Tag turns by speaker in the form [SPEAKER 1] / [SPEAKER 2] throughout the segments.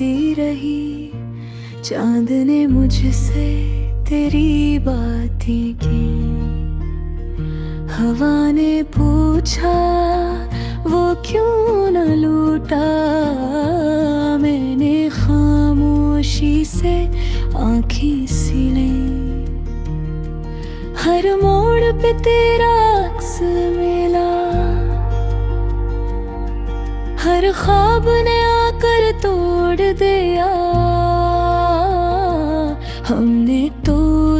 [SPEAKER 1] पूछती रही, चांद ने मुझसे तेरी बातें की। हवा ने पूछा वो क्यों न लूटा, मैंने खामोशी से आँखें सीली। हर मोड़ पे तेरा अक्स मिला, हर ख्वाब ने आकर तोड़ दिया। हमने तो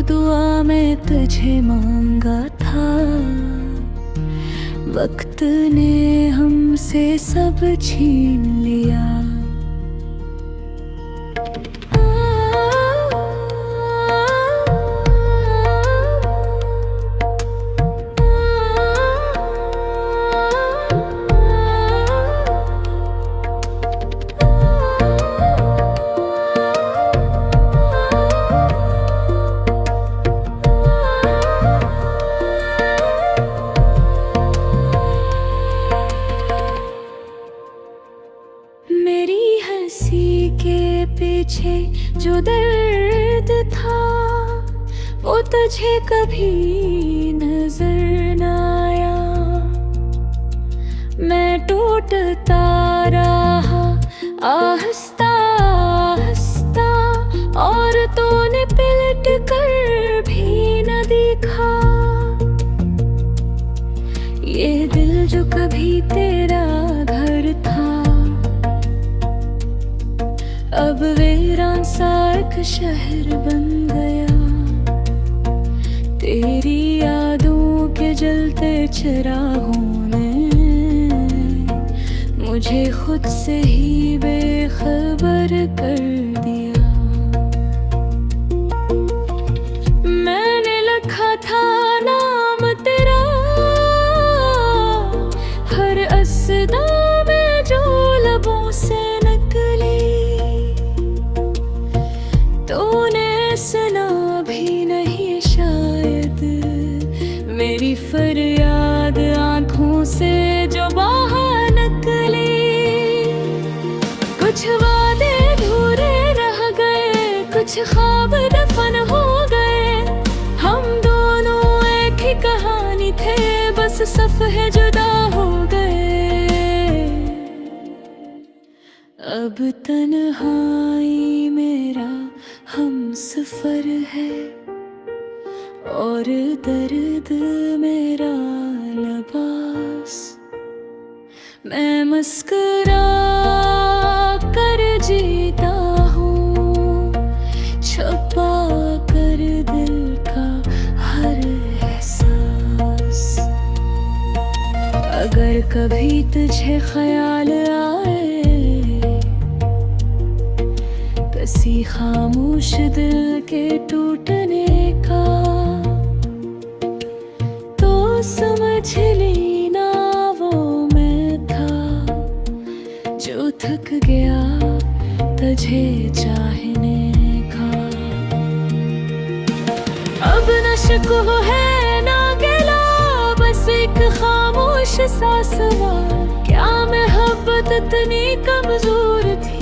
[SPEAKER 1] दुआ में तुझे मांगा था, वक्त ने हमसे सब छीन लिया। मेरी हंसी के पीछे जो दर्द था, वो तुझे कभी नजर न आया। मैं टूटता रहा आहिस्ता आहिस्ता, और तूने पलट कर भी न देखा। ये दिल जो कभी तेरा घर था, अब वीरान सा एक शहर बन गया। तेरी यादों के जलते चिरागों ने मुझे खुद से ही बेखबर कर दिया। मैंने लिखा था नाम तेरा हर असदा में जो लबों से सुना भी नहीं शायद, मेरी फरियाद आंखों से जो बाहर निकली। कुछ वादे अधूरे रह गए, कुछ ख्वाब दफन हो गए। हम दोनों एक ही कहानी थे, बस सफ़े जुदा हो गए। अब तन्हाई मेरा हम सफर है, और दर्द मेरा लिबास। मैं मुस्कुरा कर जीता हूँ, छुपा कर दिल का हर एहसास। अगर कभी तुझे ख्याल आए किसी खामोश दिल के टूटने का, तो समझ लेना वो मैं था जो थक गया तुझे चाहने का। अब न शिकवा है ना गिला, बस एक खामोश सा सवाल, क्या मोहब्बत इतनी कमजोर थी।